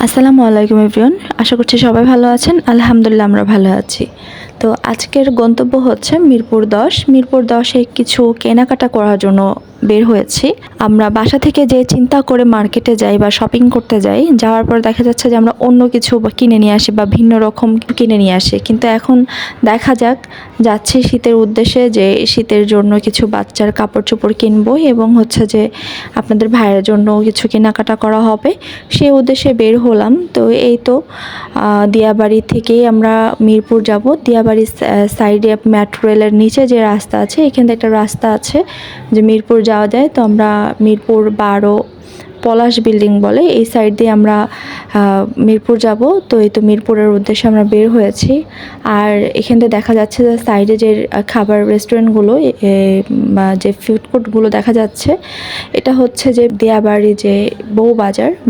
আসসালামু আলাইকুম এভরিওয়ান, আশা করছি সবাই ভালো আছেন। আলহামদুলিল্লাহ আমরা ভালো আছি। তো আজকের গন্তব্য হচ্ছে মিরপুর 10 কিছু কেনাকাটা করার জন্য বের হয়েছি। আমরা বাসা থেকে যে চিন্তা করে মার্কেটে যাই বা শপিং করতে যাই, যাওয়ার পর দেখা যাচ্ছে যে আমরা অন্য কিছু কিনে নিয়ে আসি বা ভিন্ন রকম কিনে নিয়ে আসি। কিন্তু এখন দেখা যাক, যাচ্ছি শীতের উদ্দেশ্যে, যে শীতের জন্য কিছু বাচ্চার কাপড় চোপড় কিনবো এবং হচ্ছে যে আপনাদের ভাইয়ের জন্য কিছু কেনাকাটা করা হবে, সেই উদ্দেশ্যে বের হলাম। তো এই তো দিয়াবাড়ি থেকেই আমরা মিরপুর যাব। দিয়াবাড়ির সাইডে মেট্রো রেলের নিচে যে রাস্তা আছে, এখানে একটা রাস্তা আছে যে মিরপুর যাওয়া যায়। তো আমরা মিরপুর 12 পলাশ বিল্ডিং বলে, এই সাইড দিয়ে আমরা মিরপুর যাব। তো এই তো মিরপুরের উদ্দেশ্যে আমরা বের হয়েছি। আর এখান থেকে দেখা যাচ্ছে যে সাইডে যে খাবার রেস্টুরেন্টগুলো বা যে ফুড কোর্টগুলো দেখা যাচ্ছে, এটা হচ্ছে যে দিয়াবাড়ি যে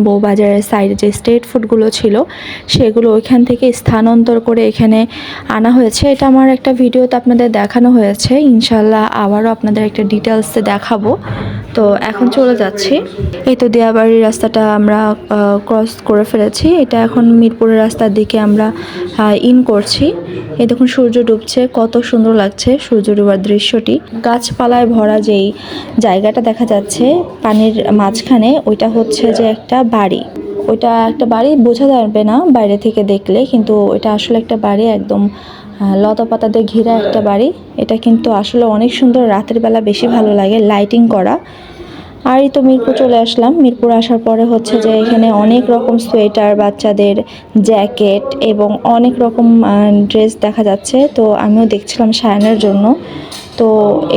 বউবাজারের সাইডে যে স্ট্রিট ফুডগুলো ছিল, সেগুলো ওইখান থেকে স্থানান্তর করে এখানে আনা হয়েছে। এটা আমার একটা ভিডিওতে আপনাদের দেখানো হয়েছে, ইনশাল্লাহ আবারও আপনাদের একটা ডিটেলসে দেখাবো। তো এখন চলে যাচ্ছি। এই তো দিয়াবাড়ির রাস্তাটা আমরা ক্রস করে ফেলেছি। এটা এখন মিরপুরের রাস্তার দিকে আমরা ইন করছি। এই দেখুন সূর্য ডুবছে, কত সুন্দর লাগছে সূর্য ডুবার দৃশ্যটি। গাছপালায় ভরা যেই জায়গাটা দেখা যাচ্ছে পানির মাঝখানে, ওইটা হচ্ছে যে একটা বাড়ি। ওইটা একটা বাড়ি বোঝা যাবে না বাইরে থেকে দেখলে, কিন্তু এটা আসলে একটা বাড়ি, একদম লতা পাতা দিয়ে ঘেরা একটা বাড়ি। এটা কিন্তু আসলে অনেক সুন্দর, রাতের বেলা বেশি ভালো লাগে, লাইটিং করা। আর এই তো মিরপুর চলে আসলাম। মিরপুর আসার পরে হচ্ছে যে এখানে অনেক রকম সোয়েটার, বাচ্চাদের জ্যাকেট এবং অনেক রকম ড্রেস দেখা যাচ্ছে। তো আমিও দেখছিলাম সায়ানের জন্য। তো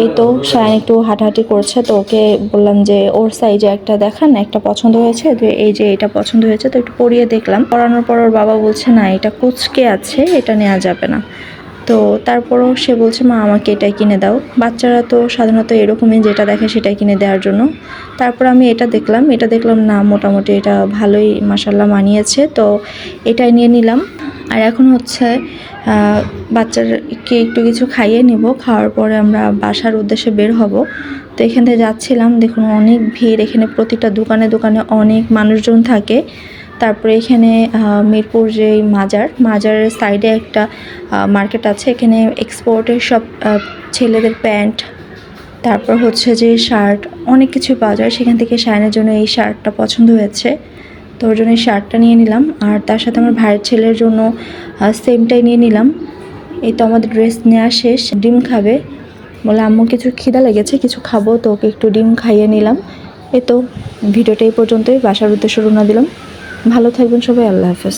এই তো সায়ান একটু হাঁটাহাঁটি করছে, তো ওকে বললাম যে ওর সাইজে একটা দেখান, একটা পছন্দ হয়েছে, তো এই যে এটা পছন্দ হয়েছে, তো একটু পরিয়ে দেখলাম। পরানোর পর ওর বাবা বলছে না, এটা কুচকে আছে, এটা নেওয়া যাবে না। তো তারপরও সে বলছে মা আমাকে এটাই কিনে দাও। বাচ্চারা তো সাধারণত এরকমই, যেটা দেখে সেটাই কিনে দেওয়ার জন্য। তারপর আমি এটা দেখলাম না, মোটামুটি এটা ভালোই মাশাল্লাহ মানিয়েছে, তো এটাই নিয়ে নিলাম। আর এখন হচ্ছে বাচ্চারকে একটু কিছু খাইয়ে নিব, খাওয়ার পরে আমরা বাসার উদ্দেশ্যে বের হব। তো এখান থেকে যাচ্ছিলাম, দেখুন অনেক ভিড়, এখানে প্রতিটা দোকানে দোকানে অনেক মানুষজন থাকে। তারপরে এখানে মিরপুর যে মাজারের সাইডে একটা মার্কেট আছে, এখানে এক্সপোর্টের সব ছেলেদের প্যান্ট, তারপর হচ্ছে যে শার্ট, অনেক কিছু পাওয়া যায়। সেখান থেকে শাইনের জন্য এই শার্টটা পছন্দ হয়েছে, তো ওর জন্য এই শার্টটা নিয়ে নিলাম। আর তার সাথে আমার ভাইয়ের ছেলের জন্য সেমটাই নিয়ে নিলাম। এই তো আমাদের ড্রেস নেওয়া শেষ। ডিম খাবে বলে, আম্মু কিছু খিদা লেগেছে, কিছু খাবো, তো ওকে একটু ডিম খাইয়ে নিলাম। এই তো ভিডিওটা এই পর্যন্তই, বাসার উদ্দেশ্যে রওনা দিলাম। ভালো থাকবেন সবাই, আল্লাহ হাফেজ।